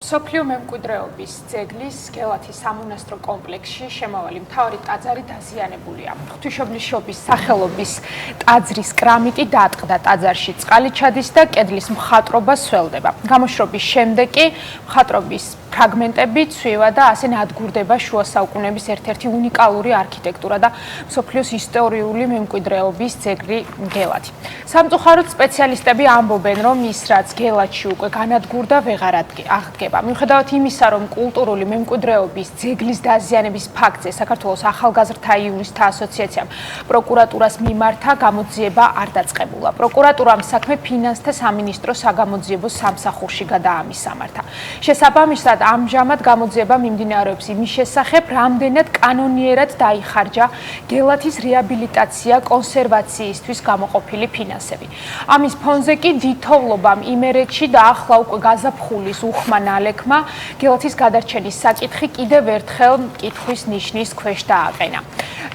სოფლიო მემკვიდრეობის ძეგლის გელათის სამონასტრო კომპლექსში შემავალი მთავარი ტაძარი დაზიანებულია. ღვთისმშობლის სახელობის ტაძრის კრამიტი დაატყდა ტაძარში, წყალი ჩადის და კედლის მხატვრობა სველდება. გამოშრობის შემდეგ კი მხატვრობის ფრაგმენტები ცვივა და ასე ნადგურდება შუა საუკუნეების ერთ-ერთი უნიკალური არქიტექტურა და სოფლიოს ისტორიული მემკვიდრეობის ძეგლი გელათი. სამწუხაროდ სპეციალისტები ამბობენ, რომ ის რაც გელათში უკვე განადგურდა, ვეღარ აღდგება. მიუხედავად იმისა, რომ კულტურული მემკვიდრეობის ძეგლის დაზიანების ფაქტზე საქართველოს ახალგაზრდა იურისტთა ასოციაციამ პროკურატურას მიმართა გამოძიება არ დაწყებულა. პროკურატურამ საქმე ფინანსთა სამინისტროს საგამოძიებო სამსახურში გადაამისამართა. შესაბამისად, ამჟამად გამოძიება მიმდინარეობს იმის შესახებ, რამდენად კანონიერად დაიხარჯა გელათის რეაბილიტაცია კონსერვაციისთვის გამოყოფილი ფინანსები. ამის ფონზე კი დიდთოვლობამ იმერეთში და ახლა უკვე გაზაფხულის უხმა ნალექმა გელათის გადარჩენის საკითხი კიდევ ერთხელ კითხვის ნიშნის ქვეშ დააყენა.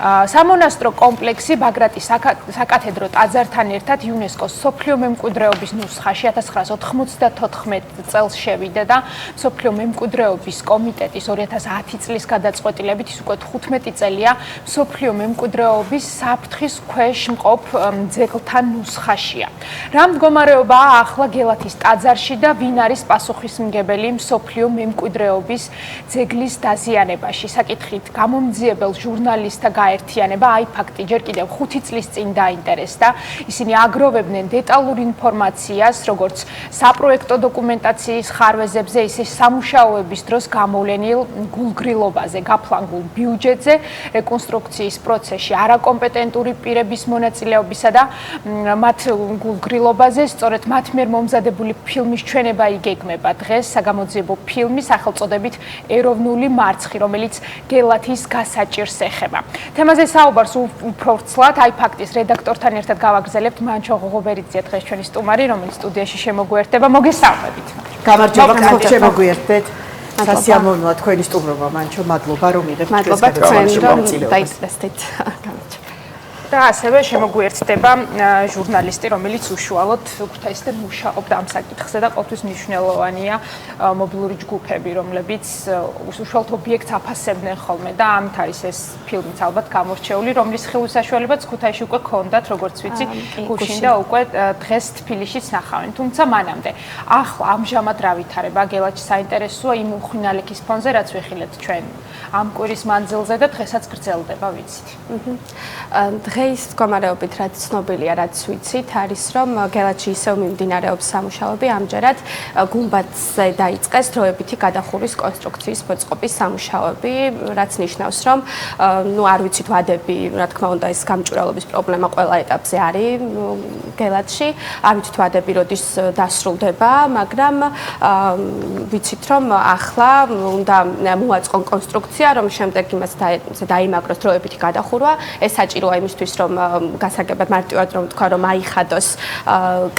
სამონასტრო კომპლექსი ბაგრატის საკათედრო ტაძართან ერთად იუნესკოს სოფლიო მემკვიდრეობის ნუსხაში 1994 წელს შევიდა და სოფლიო მემკვიდრეობის კომიტეტის 2010 წლის გადაწყვეტილებით ის უკვე 15 წელია სოფლიო მემკვიდრეობის საფრთხის ქვეშ მყოფ ძეგლთან ნუსხაშია. რა მდგომარეობაა ახლა გელათის ტაძარში და ვინ არის პასუხისმგებელი სოფლიო მემკვიდრეობის ძეგლის დაზიანებაში? საკითხით გამომძიებელ ჟურნალისტთა გაერთიანება აი ფაქტი ჯერ კიდევ 5 წლის წინ დაინტერესდა. ისინი აგროვებდნენ დეტალურ ინფორმაციას, როგორც საპროექტო დოკუმენტაციის ხარვეზებზე, ისე სამუშაოების დროს გამოვლენილ გულგრილობაზე, გაფლანგულ ბიუჯეტზე, რეკონსტრუქციის პროცესში არაკომპეტენტური პირების მონაწილეობისა და მათ გულგრილობაზე, სწორედ მათ მიერ მომზადებული ფილმის ჩვენება იგეგმება დღეს საგამოძიებო ფილმი სახელწოდებით ეროვნული მარცხი, რომელიც გელათის გასაჭირს ეხება. თემაზე საუბარს უფრო ვრცლად აი ფაქტის რედაქტორთან ერთად გავაგრძელებთ მანჩო ღოღობერიძე დღეს ჩვენი სტუმარი, რომელიც სტუდიაში შემოგვიერთდება. მოგესალმებით. გამარჯობა, შემოგვიერთდეთ. სასიამოვნოა თქვენი სტუმრობა, მანჩო, მადლობა რომ იღებთ დაიწყდეთ. და ასევე შემოგვიერთდება ჟურნალისტი, რომელიც უშუალოდ ქუთაისთან მუშაობდა ამ საკითხზე და ყოველთვის მნიშვნელოვანია მობილური ჯგუფები, რომლებიც უშუალოდ ობიექტს აფასებდნენ ხოლმე და ამით არის ეს ფილმიც ალბათ გამორჩეული, რომლის ხილვის საშუალებაც ქუთაისში უკვე ქონდათ, როგორც ვიცი, გუშინ და უკვე დღეს თბილისშიც ნახავენ. თუმცა მანამდე ახლა ამჟამად რა ვითარება გელათში საინტერესოა იმ უხინალექის ფონზე, რაც ვეხილეთ ჩვენ ამ კვირის მანძილზე და დღესაც გრძელდება, ვიცით. დღეს მდგომარეობით რაც ცნობილია, რაც ვიცით, არის რომ გელათში ისევ მიმდინარეობს სამუშაოები, ამჯერად გუმბათზე დაიწყეს დროებითი გადახურვის კონსტრუქციის მოწყობის სამუშაოები, რაც ნიშნავს, რომ არ ვიცით ვადები, რა თქმა უნდა, ეს გამჭვირვალობის პრობლემა ყველა ეტაპზე არის გელათში, არ ვიცით ვადები როდის დასრულდება, მაგრამ ვიცით, რომ ახლა უნდა მოაწყონ კონსტრუქცია, რომ შემდეგ იმას დაიმაგროს დროებითი გადახურვა, ეს საჭიროა იმისთვის, რომ გასაგებად მარტივად რომ თქვა, რომ აიხადოს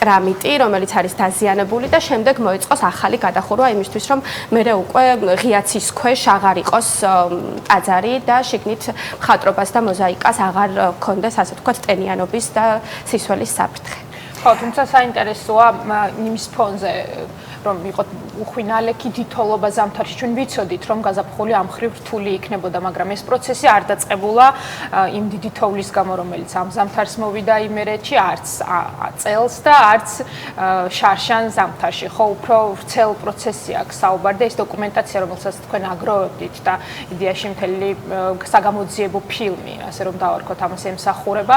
კრამიტი, რომელიც არის დაზიანებული და შემდეგ მოეწყოს ახალი გადახურვა იმისთვის, რომ მერე უკვე ღიაცის ქვეშ აღარ იყოს ტაძარი და შიგნით მხატვრობას და მოზაიკას აღარ ქონდეს, ასე ვთქვათ, ტენიანობის და სისვლის საფრთხე. ხო, თუმცა საინტერესოა იმის ფონზე, რომ იყო უხინალექი დიდთოვლობა ზამთარში. ჩვენ ვიცოდით, რომ გაზაფხული ამ ხრივ რთული იქნებოდა, მაგრამ ეს პროცესი არ დაწყებულა იმ დიდი თოვლის გამო, რომელიც ამ ზამთარს მოვიდა იმერეთში, არც წელს და არც შარშან ზამთარში. ხო, უფრო ვრცელ პროცესი აქვს საუბარი და ეს დოკუმენტაცია, რომელსაც თქვენ აგროვებდით და იდეაში მთელი საგამოძიებო ფილმი, ასე რომ დავარქოთ, ამას ემსახურება.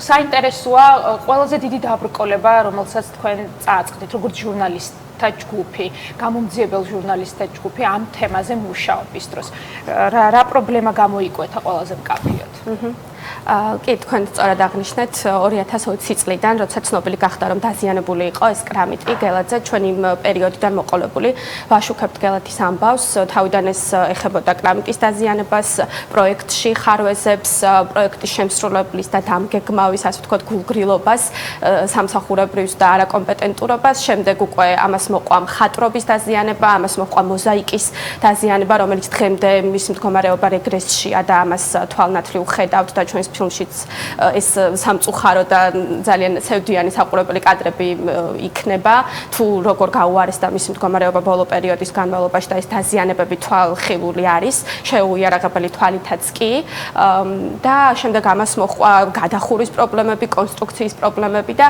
საინტერესოა ყველაზე დიდი დაბრკოლება, რომელსაც თქვენ წააწყდით, როგორც ჟურნალისტი. ჯგუფი, გამომძიებელ ჟურნალისტთა ჯგუფი ამ თემაზე მუშაობის დროს. რა პრობლემა გამოიკვეთა ყველაზე მკაფიოდ? კი, თქვენ სწორად აღნიშნეთ 2020 წლიდან, როცა ცნობილი გახდა, რომ დაზიანებული იყო ეს კრამიტი გელათზე, ჩვენ იმ პერიოდიდან მოყოლებული ვაშუქებთ გელათის ამბავს, თავიდან ეს ეხებოდა კრამიტის დაზიანებას, პროექტში ხარვეზებს, პროექტის შემსრულებლის და დამგეგმავის, ასე ვთქვათ, გულგრილობას, სამსახურებრივს და არაკომპეტენტურობას, შემდეგ უკვე ამას მოყვა მხატვრობის დაზიანება, ამას მოყვა მოზაიკის დაზიანება, რომელიც დღემდე მის მდგომარეობა რეგრესშია და ამას თვალნათლივ ხედავთ და ჩვენს ფილმშიც ეს სამწუხარო და ძალიან სევდიანი საყურებელი კადრები იქნება თუ როგორ გაუარესდა მისი მდგომარეობა ბოლო პერიოდის განმავლობაში და ეს დაზიანებები თვალხილული არის შეუიარაღებელი თვალითაც კი და შემდეგ ამას მოჰყვა გადახურის პრობლემები, კონსტრუქციის პრობლემები და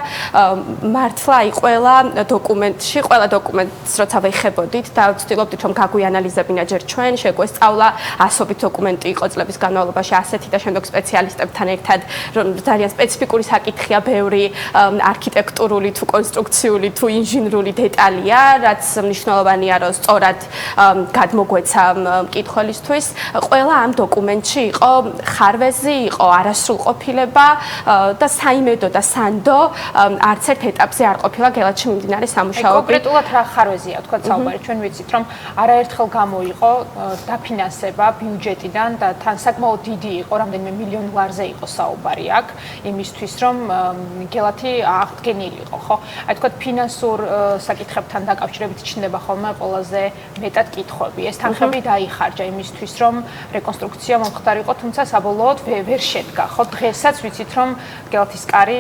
მართლა აი ყველა დოკუმენტს როცა ვეხებოდით და ვცდილობდით რომ გაგვიანალიზებინა ჯერ ჩვენ შეგვესწავლა ასობით დოკუმენტი იყო წლების განმავლობაში ასეთი და შემდეგ სპეციალისტებთან ერთად რომ ძალიან სპეციფიკური საკითხია ბევრი არქიტექტურული თუ კონსტრუქციული თუ ინჟინრული დეტალია რაც მნიშვნელოვანია რომ სწორად გადმოგვეცა მკითხველისთვის ყველა ამ დოკუმენტში იყო ხარვეზი იყო არასრულყოფილება და საიმედო და სანდო არც ერთ ეტაპზე არ ყოფილა გელათში მიმდინარე სამუშაოები. კონკრეტულად რა ხარვეზია თქვა საუბარი ჩვენ ვიცით რომ არაერთხელ გამოიყო დაფინანსება ბიუჯეტიდან და თან საკმაოდ დიდი იყო რამდენიმე მილიონ ლარზე იყო საუბარი აქ იმისთვის რომ გელათი აღდგენილიყო ხო აი თქვა ფინანსურ საკითხებთან დაკავშირებით ჩნდება ხოლმე ყველაზე მეტად კითხვები ეს თანხები დაიხარჯა იმისთვის რომ რეკონსტრუქცია მომხდარიყო თუმცა საბოლოოდ ვერ შედგა ხო დღესაც ვიცით რომ გელათის კარი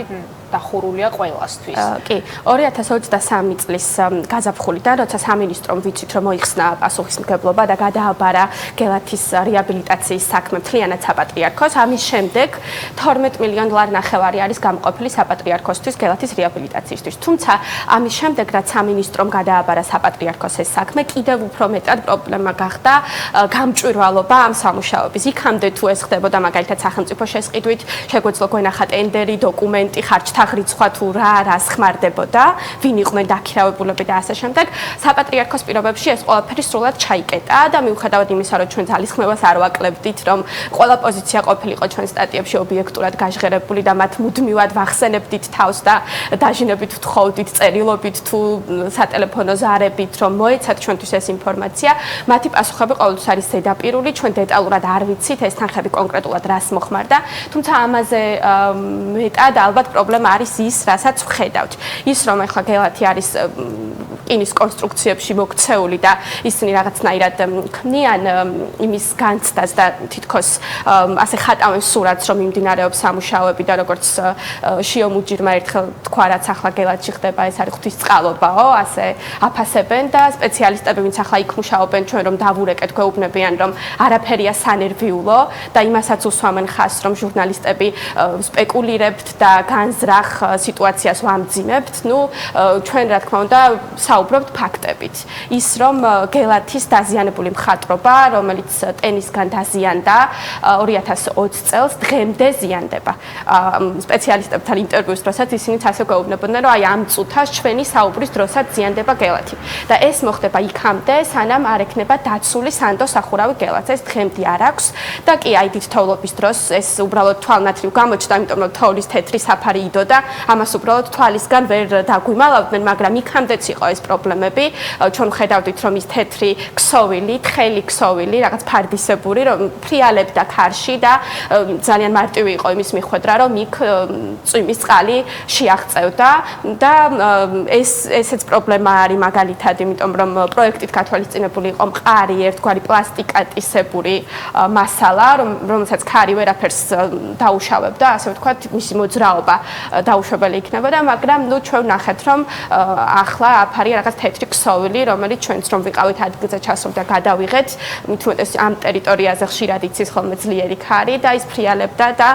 დახურულია ყველასთვის. კი, 2023 წლის გაზაფხულიდან, როცა სამინისტრომ ვიცით, რომ მოიხსნა პასუხისმგებლობა და გადააბარა გელათის რეაბილიტაციის საქმე მთლიანად საპატრიარქოს, ამის შემდეგ 12 მილიონ დოლარი ნახევარი არის გამყოფილი საპატრიარქოსთვის გელათის რეაბილიტაციისთვის. თუმცა ამის შემდეგ, რაც სამინისტრომ გადააბარა საპატრიარქოს ეს საქმე, კიდევ უფრო მეტად პრობლემა გახდა გამჭვირვალობა ამ სამუშაოების. იქამდე თუ ეს ხდებოდა მაგალითად სახელმწიფო შესყიდვით, შეგვეძლო გვენახა ტენდერი, დოკუმენტი, ხარჯ თაღრიცხვა თუ რას ხმარდებოდა, ვინ იყვნენ დაქირავებულები და ასე შემდეგ. საპატრიარქოს პირობებში ეს ყველაფერი სრულად ჩაიკეტა და მიუხედავად იმისა, რომ ჩვენ ძალისხმევას არ ვაკლებდით, რომ ყველა პოზიცია ყოფილიყო ჩვენ სტატიებში ობიექტურად გაჟღერებული და მათ მუდმივად ვახსენებდით თავს და დაჟინებით ვთხოვდით, წერილობით თუ სატელეფონო ზარებით, რომ მოეცათ ჩვენთვის ეს ინფორმაცია, მათი პასუხები ყოველთვის არის ზედაპირული, ჩვენ დეტალურად არ ვიცით ეს თანხები კონკრეტულად რას მოხმარდა, თუმცა ამაზე მეტად ალბათ პრობლემა არის ის, რასაც ვხედავთ. ის რომ ახლა გელათი არის რკინის კონსტრუქციებში მოქცეული და ისინი რაღაცნაირად ქმნიან იმის განცდას და თითქოს ასე ხატავენ სურათს, რომ მიმდინარეობს სამუშაოები და როგორც შიო მუჯირმა ერთხელ თქვა, რაც ახლა გელათში ხდება, ეს არის ღვთისწყალობაო, ასე აფასებენ და სპეციალისტები, ვინც ახლა იქ მუშაობენ, ჩვენ რომ დავურეკეთ, გვეუბნებიან, რომ არაფერია სანერვიულო და იმასაც უსვამენ ხაზს, რომ ჟურნალისტები სპეკულირებთ და განზრახ სიტუაციას ვამძიმებთ. ნუ ჩვენ რა თქმა უნდა საუბრობთ ფაქტებით. ის რომ გელათის დაზიანებული მხატვრობა, რომელიც ტენისგან დაზიანდა 2020 წელს, დღემდე ზიანდება. სპეციალისტებთან ინტერვიუს დროსაც ისინიც ასე გვეუბნებოდნენ, რომ აი ამ წუთას ჩვენი საუბრის დროსაც ზიანდება გელათი. და ეს მოხდება იქამდე, სანამ არ ექნება დაცული სანდო სახურავი გელათს. ეს დღემდე არ აქვს და კი აი დიდ თოვლობის დროს ეს უბრალოდ თვალნათლივ გამოჩნდა, იმიტომ რომ თოვლის თეთრი საფარი იდოდა, ამას უბრალოდ თვალისგან ვერ დაგვიმალავდნენ, მაგრამ იქამდეც იყო ეს პრობლემები. ჩვენ ხედავდით, რომ ის თეთრი ქსოვილი, თხელი ქსოვილი, რაღაც ფარდისებური, რომ ფრიალებდა ქარში და ძალიან მარტივი იყო იმის მიხვედრა, რომ იქ წვიმის წყალი შეაღწევდა და ესეც პრობლემა არის მაგალითად, იმიტომ რომ პროექტით გათვალისწინებული იყო მყარი ერთგვარი პლასტიკატისებური მასალა, რომელსაც ქარი ვერაფერს დაუშავებდა, ასე ვთქვათ, მისი მოძრაობა დაუშვებელი იქნებოდა, მაგრამ ნუ ჩვენ ვნახეთ, რომ ახლა აქ არის რაღაც თეთრი ქსოვილი, რომელიც ჩვენც რომ ვიყავით ადგილზე ჩასულ და გადავიღეთ, მით უმეტეს ამ ტერიტორიაზე ხშირად იცის ხოლმე ძლიერი ქარი და ის ფრიალებდა და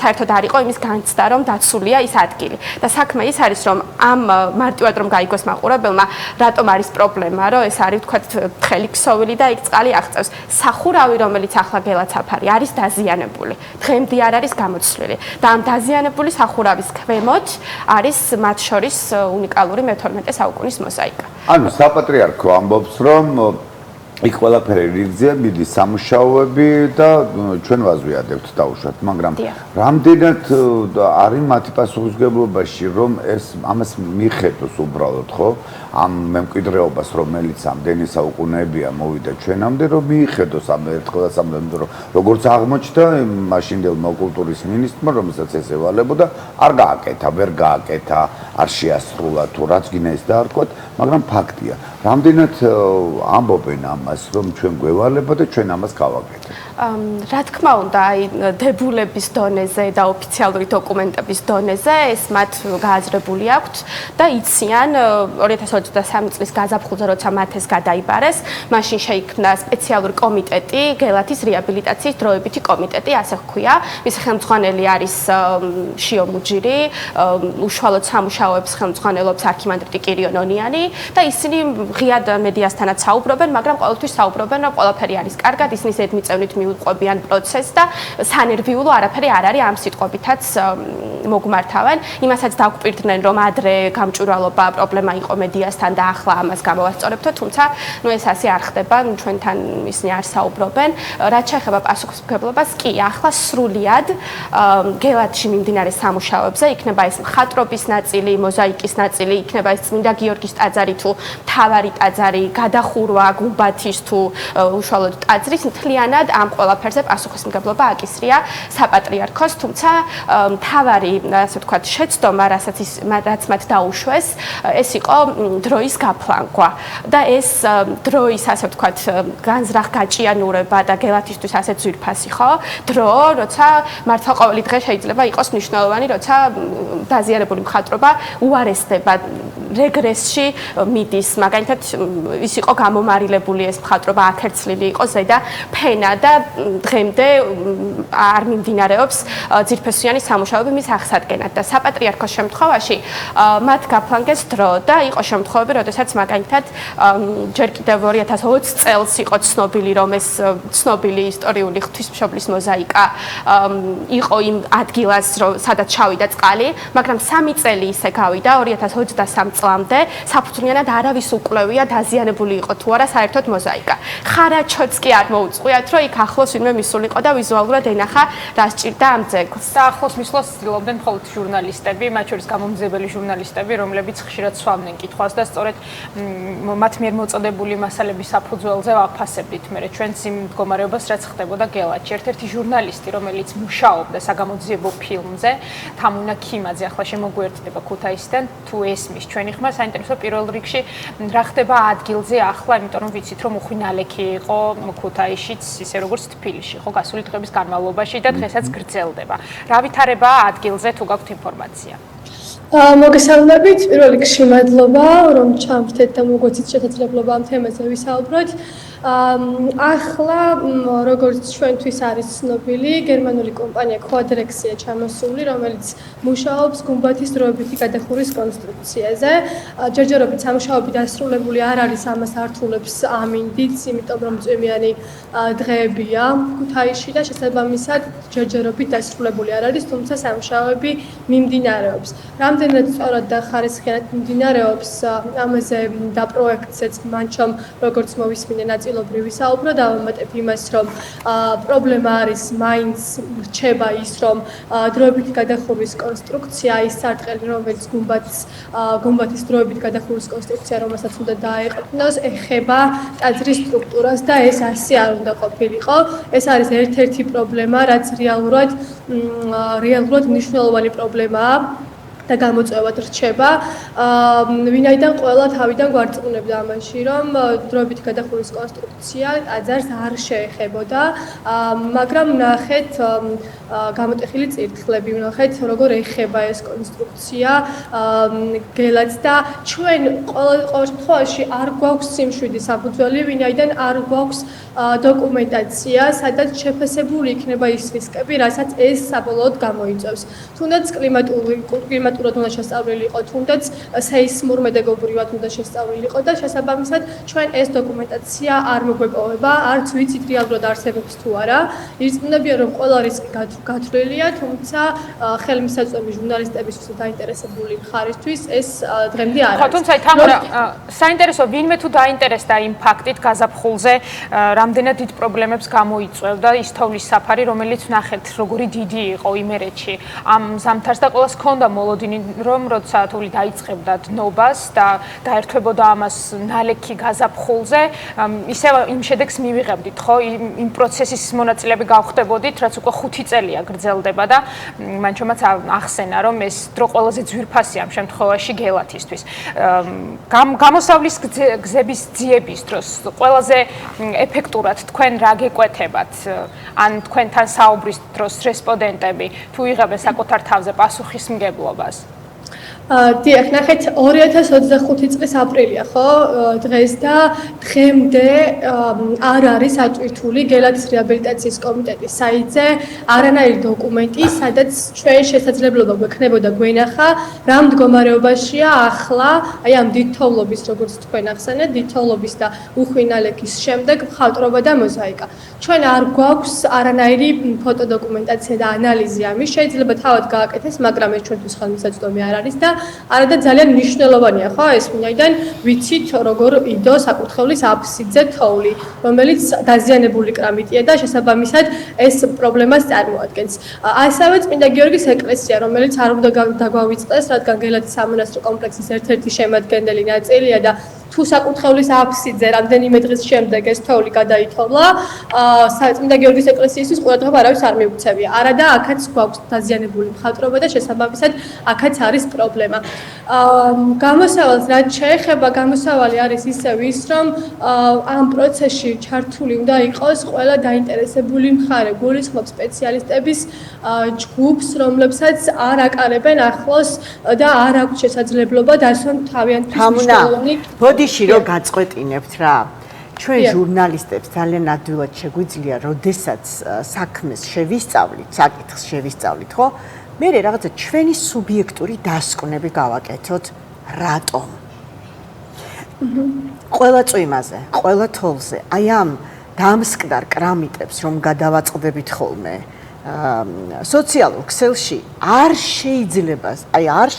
საერთოდ არ იყო იმის განცდა, რომ დაცულია ის ადგილი. და საქმე ის არის, რომ ამ მარტივად რომ გაიგოს მაყურებელმა, რატომ არის პრობლემა, რომ ეს არის ვთქვათ თხელი ქსოვილი და იქ წყალი აღწევს. სახურავი, რომელიც ახლა გელათაფარი არის დაზიანებული. დღემდე არ არის გამოცვლილი. და ამ დაზიანებული სახურავის ქვემოთ არის მათ შორის უნიკალური მე-12 საუკუნის მოზაიკა. ანუ საპატრიარქო ამბობს, რომ იქ ყველაფერი რიგზეა, მიდის სამუშაოები და ჩვენ ვაზვიადებთ დაუშვათ, მაგრამ რამდენად არის მათი პასუხისმგებლობაში, რომ ეს ამას მიხედოს უბრალოდ, ხო? ამ მემკვიდრეობას, რომელიც ამდენი საუკუნეებია მოვიდა ჩვენამდე, რომ მიხედოს ამ ერთხელაც ამდენი, რომ როგორც აღმოჩნდა მაშინდელმა კულტურის მინისტრმა, რომელსაც ეს ევალებოდა, არ გააკეთა, ვერ გააკეთა, არ შეასრულა თუ რაც გინდა ის დაარქვათ, მაგრამ ფაქტია. რამდენად ამბობენ ამას, რომ ჩვენ გვევალება და ჩვენ ამას გავაკეთებთ. რა თქმა უნდა, აი დებულების დონეზე და ოფიციალური დოკუმენტების დონეზე ეს მათ გააზრებული აქვთ და იციან 2023 წლის გაზაფხულზე, როცა მათ ეს გადაიბარეს, მაშინ შეიქმნა სპეციალური კომიტეტი, გელათის რეაბილიტაციის დროებითი კომიტეტი, ასე ჰქვია. მისი ხელმძღვანელი არის შიო მუჯირი, უშუალოდ სამუშაოებს ხელმძღვანელობს არქიმანდრიტი კირიონონიანი და ისინი ღიად მედიასთანაც საუბრობენ, მაგრამ ყოველთვის საუბრობენ, რომ ყველაფერი არის კარგად, ისინი ზედმიწევნით მიუყვებიან პროცესს და სანერვიულო არაფერი არ არის ამ სიტყვებითაც მოგმართავენ. იმასაც დაგვპირდნენ, რომ ადრე გამჭვირვალობა პრობლემა იყო მედიასთან და ახლა ამას გამოვასწორებთო, თუმცა ეს ასე არ ხდება, ჩვენთან ისინი არ საუბრობენ. რაც შეეხება პასუხისმგებლობას, კი, ახლა სრულიად გელათში მიმდინარე სამუშაოებზე იქნება ეს მხატვრობის ნაწილი, მოზაიკის ნაწილი, იქნება ეს წმინდა გიორგის ტაძარი თუ მთავარი ტაძარი, გადახურვა გუმბათის თუ უშუალოდ ტაძრის, მთლიანად ამ ყველაფერზე პასუხისმგებლობა აკისრია საპატრიარქოს, თუმცა მთავარი, ასე ვთქვათ, შეცდომა, რაც მათ დაუშვეს, ეს იყო დროის გაფლანგვა და ეს დროის, ასე ვთქვათ, განზრახ გაჭიანურება და გელათისთვის ასეთ ძვირფასი ხო? დრო, როცა მართლა ყოველი დღე შეიძლება იყოს მნიშვნელოვანი, როცა დაზიანებული მხატვრობა უარესდება, რეგრესში მიდის, მაგალითად ის იყო გამომარილებული ეს მხატვრობა, აკერცლილი იყო ზედა ფენა და დღემდე არ მიმდინარეობს ძირფესვიანი სამუშაოები მის აღსადგენად და საპატრიარქოს შემთხვევაში მათ გაფლანგეს დრო და იყო შემთხვევები, როდესაც მაგალითად ჯერ კიდევ 2020 წელს იყო ცნობილი, რომ ეს ცნობილი ისტორიული ღვთისმშობლის მოზაიკა იყო იმ ადგილას, სადაც ჩავიდა წყალი, მაგრამ 3 წელი ისე გავიდა 2023 წლამდე საფუძვლიანად არავის უკვლევია დაზიანებული იყო თუ არა საერთოდ მოზაიკა. ხარაჩოც კი არ მოუწყვიათ, რომ იქ ახლოს ვინმე მისულიყო და ვიზუალურად ენახა რა სჭირდა ამ ძეგლს. და ახლოს მისვლას ცდილობდნენ მხოლოდ ჟურნალისტები, მათ შორის გამომძიებელი ჟურნალისტები, რომლებიც ხშირად სვამდნენ კითხვას და სწორედ მათ მიერ მოწოდებული მასალების საფუძველზე ვაფასებდით მე ჩვენს იმ მდგომარეობას, რაც ხდებოდა გელათში. ერთ-ერთი ჟურნალისტი, რომელიც მუშაობდა საგამოძიებო ფილმზე, თამუნა ქიმაძე, ახლა შემოგვიერთდება ქუთაისიდან, თუ ესმის ჩვენი ხმა, საინტერესო პირველ რიგში რა ხდება ადგილზე ახლა, იმიტომ რომ ვიცით, რომ უხვი ნალექი იყო ქუთაისშიც, ისე როგორც თბილისში, ხო, გასული დღების განმავლობაში და დღესაც გრძელდება. რა ვითარებაა ადგილზე, თუ გაქვთ ინფორმაცია? მოგესალმებით, პირველ რიგში მადლობა, რომ ჩამრთეთ და მოგვეცით შესაძლებლობა ამ თემაზე ვისაუბროთ. ახლა როგორც ჩვენთვის არის ცნობილი, გერმანული კომპანია Quadrexia ჩამოსული, რომელიც მუშაობს გუმბათის დროებითი გადახურვის კონსტრუქციაზე. ჯერჯერობით სამუშაოები დასრულებული არ არის, ამას ართულებს ამინდიც, იმიტომ რომ წვიმიანი დღეებია ქუთაისში და შესაბამისად ჯერჯერობით დასრულებული არ არის, თუმცა სამუშაოები მიმდინარეობს. რამდენად სწორად და ხარისხიანად მიმდინარეობს, ამაზე და პროექტზეც მან ჩამ როგორც მოვისმინე ნაწილობრივ ვისაუბრო და ვამატებ იმას, რომ პრობლემა არის მაინც რჩება ის, რომ დროებითი გადახურვის კონსტრუქცია, ის სარტყელი, რომელიც გუმბათის დროებით გადახურვის კონსტრუქცია, რომელსაც უნდა დაეყრდნოს, ეხება ტაძრის სტრუქტურას და ეს ასე არ უნდა ყოფილიყო. ეს არის ერთ-ერთი პრობლემა, რაც რეალურად მნიშვნელოვანი პრობლემაა. და გამოწვევად რჩება. ვინაიდან ყველა თავიდან გვარწმუნებდა ამაში, რომ დროებითი გადახურვის კონსტრუქცია ტაძარს არ შეეხებოდა, მაგრამ ნახეთ გამოტეხილი წირთხლები, ნახეთ როგორ ეხება ეს კონსტრუქცია გელათს და ჩვენ ყოველ შემთხვევაში არ გვაქვს სიმშვიდი საფუძველი, ვინაიდან არ გვაქვს დოკუმენტაცია, სადაც შეფასებული იქნება ის რისკები, რასაც ეს საბოლოოდ გამოიწვევს. თუნდაც კლიმატურად უნდა შესწავლილი იყო, თუნდაც სეისმურ მედეგობრივად უნდა შესწავლილი იყო და შესაბამისად ჩვენ ეს დოკუმენტაცია არ მოგვეპოვება, არც ვიცით რეალურად არსებობს თუ არა. ირწმუნებიან, რომ ყველა რისკი გათვლილია, თუმცა ხელმისაწვდომი ჟურნალისტებისთვის და დაინტერესებული მხარისთვის ეს დღემდე არ არის. ხო, თუმცა თამარა, საინტერესო ვინმე თუ დაინტერესდა იმ ფაქტით გაზაფხულზე, რამდენად დიდ პრობლემებს გამოიწვევდა ის თოვლის საფარი, რომელიც ნახეთ, როგორი დიდი იყო იმერეთში. ამ ზამთარს და ყოველს ჰქონდა მოლოდინი მოდინი რომ როცა თული დაიწყებდა დნობას და დაერთვებოდა ამას ნალექი გაზაფხულზე, ისევ იმ შედეგს მივიღებდით, ხო? იმ პროცესის მონაწილეები გავხდებოდით, რაც უკვე 5 წელია გრძელდება და მან ჩომაც ახსენა, რომ ეს დრო ყველაზე ძვირფასია ამ შემთხვევაში გელათისთვის. გამოსავლის გზების ძიების დროს ყველაზე ეფექტურად თქვენ რა გეკვეთებათ? ან თქვენთან საუბრის დროს რესპონდენტები თუ იღებენ საკუთარ თავზე პასუხისმგებლობას? დიახ, ნახეთ 2025 წლის აპრილია, ხო? დღეს და დღემდე არ არის აწვირთული გელათის რეაბილიტაციის კომიტეტის საიტზე არანაირი დოკუმენტი, სადაც ჩვენ შესაძლებლობა გვექნებოდა გვენახა, რა მდგომარეობაშია ახლა, აი ამ დიდთოვლობის, როგორც თქვენ ახსენეთ, დიდთოვლობის და უხვინალექის შემდეგ მხატვრობა და მოზაიკა. ჩვენ არ გვაქვს არანაირი ფოტოდოკუმენტაცია და ანალიზი ამის, შეიძლება თავად გააკეთეს, მაგრამ ეს ჩვენთვის ხელმისაწვდომი არ არის და არადა ძალიან მნიშვნელოვანია, ხო, ეს ვინაიდან ვიცით როგორ იდო საკურთხევლის აფსიდზე თოვლი, რომელიც დაზიანებული კრამიტია და შესაბამისად ეს პრობლემას წარმოადგენს. ასევე წმინდა გიორგის ეკლესია, რომელიც არ უნდა დაგვავიწყდეს, რადგან გელათის სამონასტრო კომპლექსის ერთ-ერთი შემადგენელი ნაწილია და თუ საკურთხევლის აფსიდზე რამდენიმე დღის შემდეგ ეს თოვლი გადაითოვლა, წმინდა გიორგის ეკლესიისთვის ყურადღება არავის არ მიუქცევია. არადა აქაც გვაქვს დაზიანებული მხატვრობა და შესაბამისად აქაც არის პრობლემა. გამოსავალს რაც შეეხება, გამოსავალი არის ისევ ის, რომ ამ პროცესში ჩართული უნდა იყოს ყველა დაინტერესებული მხარე, გულისხმობ სპეციალისტების ჯგუფს, რომლებსაც არ აკარებენ ახლოს და არ აქვს შესაძლებლობა დასვან თავიანთვის მნიშვნელოვანი. ბოდიში რო გაწყვეტინებთ რა. ჩვენ ჟურნალისტებს ძალიან ადვილად შეგვიძლია, როდესაც საქმეს შევისწავლით, საკითხს შევისწავლით, ხო? მე რაღაცა ჩვენი სუბიექტური დასკვნები გავაკეთოთ, რატომ? ყველა წვიმაზე, ყველა თოვლზე, აი ამ დამსკდარ კრამიტებს რომ გადავაწყდებით ხოლმე, სოციალურ ქსელში არ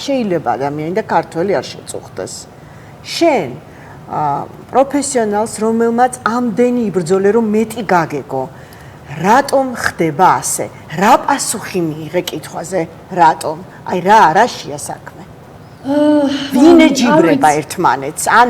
შეიძლება ადამიანი და ქართველი არ შეწუხდეს. შენ პროფესიონალს, რომელმაც ამდენი იბრძოლე, რომ მეტი გაგეგო, რატომ ხდება ასე? რა პასუხი მიიღე კითხვაზე? რატომ? აი რა არაშია საქმე. ვინ ეჯიბრება ერთმანეთს? ან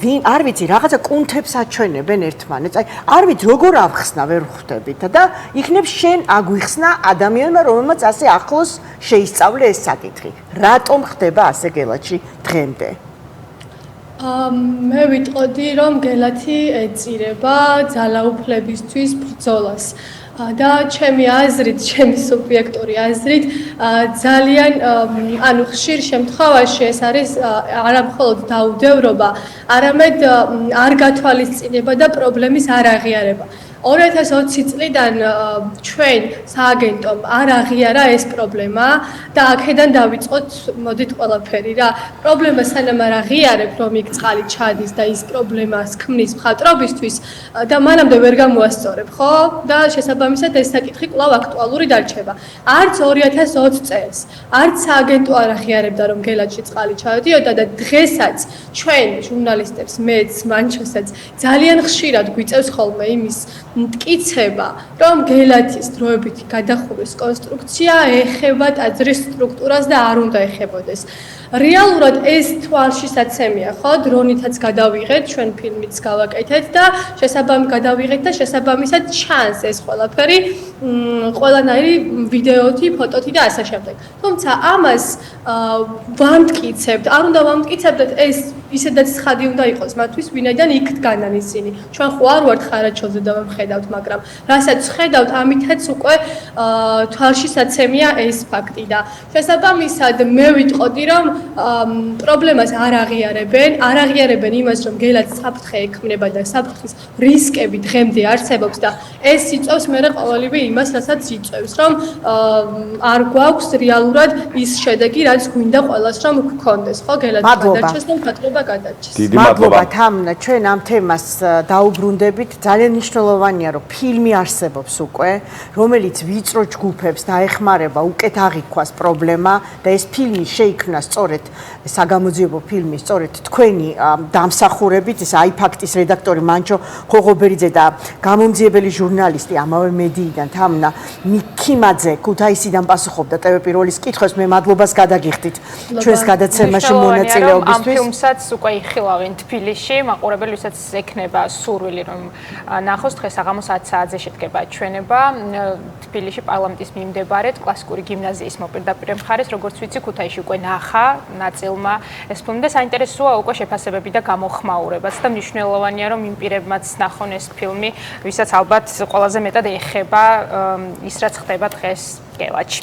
ვინ არ ვიცი, რაღაცა კუნთებს აჩვენებენ ერთმანეთს. აი არ ვიცი როგორ ავხსნა ვერ ხვდებით და იქნებ შენ აგვიხსნა ადამიანმა, რომელმაც ასე ახლოს შეისწავლე ეს საკითხი. რატომ ხდება ასე გელათში დღემდე? მე ვიტყოდი, რომ გელათი ეწირება ძალაუფლებისთვის ბრძოლას. და ჩემი აზრით, ჩემი სუბიექტური აზრით, ძალიან ანუ ხშირ შემთხვევაში ეს არის არა მხოლოდ დაუდევრობა, არამედ არ გათვალისწინება და პრობლემის არ აღიარება. 2020 წლიდან ჩვენ სააგენტომ არ აღიარა ეს პრობლემა და აქედან დავიწყოთ, მოდით ყველაფერი რა. პრობლემა სანამ არ აღიარებ, რომ იქ წყალი ჩადის და ის პრობლემას ქმნის მხატვრობისთვის და მანამდე ვერ გამოასწორებ, ხო? და შესაბამისად ეს საკითხი კვლავ აქტუალური დარჩება. არც 2020 წელს, არც სააგენტო არ აღიარებდა, რომ გელათში წყალი ჩადიოდა და დღესაც ჩვენ ჟურნალისტებს, მეც, მანჩოსაც ძალიან ხშირად გვიწევს ხოლმე იმის მტკიცება, რომ გელათის დროებითი გადახურვის კონსტრუქცია ეხება ტაძრის სტრუქტურას და არ უნდა ეხებოდეს. რეალურად ეს თვალშისაცემია, ხო? დრონითაც გადავიღეთ, ჩვენ ფილმიც გავაკეთეთ და გადავიღეთ და შესაბამისად ჩანს ეს ყველაფერი, ყველანაირი ვიდეოთი, ფოტოთი და ასე შემდეგ. თუმცა ამას ვამტკიცებთ, არ უნდა ვამტკიცებდეთ, ეს ისედაც ცხადი უნდა იყოს მათთვის, ვინაიდან იქ დგანან ისინი. ჩვენ ხო არ ვართ ხარაჩოზე და ვხედავთ, მაგრამ რასაც ხედავთ, ამითაც უკვე თვალშისაცემია ეს ფაქტი და შესაბამისად მე ვიტყოდი, რომ პრობლემას არ აღიარებენ იმას, რომ გელათს საფრთხე ექმნება და საფრთხის რისკები დღემდე არსებობს და ეს იწევს მერე ყოველივე იმას, რასაც იწევს, რომ არ გვაქვს რეალურად ის შედეგი, რაც გვინდა ყველას რომ გქონდეს, ხო, გელათს გადაჭრეს და მხატვრობა გადაჭრეს. მადლობა თამნა, ჩვენ ამ თემას დაუბრუნდებით. ძალიან მნიშვნელოვანია, რომ ფილმი არსებობს უკვე, რომელიც ვიწრო ჯგუფებს დაეხმარება უკეთ აღიქვას პრობლემა და ეს ფილმი შეიქმნა სწორედ სწორედ საგამოძიებო ფილმი, სწორედ თქვენი დამსახურებით, ეს აიფაქტის რედაქტორი მანჩო ხოღობერიძე და გამომძიებელი ჟურნალისტი ამავე მედიიდან თამნა მიქიმაძე ქუთაისიდან პასუხობდა TV პირველის კითხვებს. მე მადლობას გადაგიხდით ჩვენს გადაცემაში მონაწილეობისთვის. ამ ფილმსაც უკვე იხილავენ თბილისში, მაყურებელი, ვისაც ექნება სურვილი რომ ნახოს, დღეს საღამოს 10 საათზე შედგება ჩვენება თბილისში პარლამენტის მიმდებარედ კლასიკური გიმნაზიის მოპირდაპირე მხარეს, როგორც ვიცი, ქუთაისში უკვე ნახა ნაწილმა ეს ფილმი და საინტერესოა უკვე შეფასებები და გამოხმაურებაც და მნიშვნელოვანია რომ იმ პირებმაც ნახონ ეს ფილმი, ვისაც ალბათ ყველაზე მეტად ეხება ის რაც ხდება დღეს გელაჩი.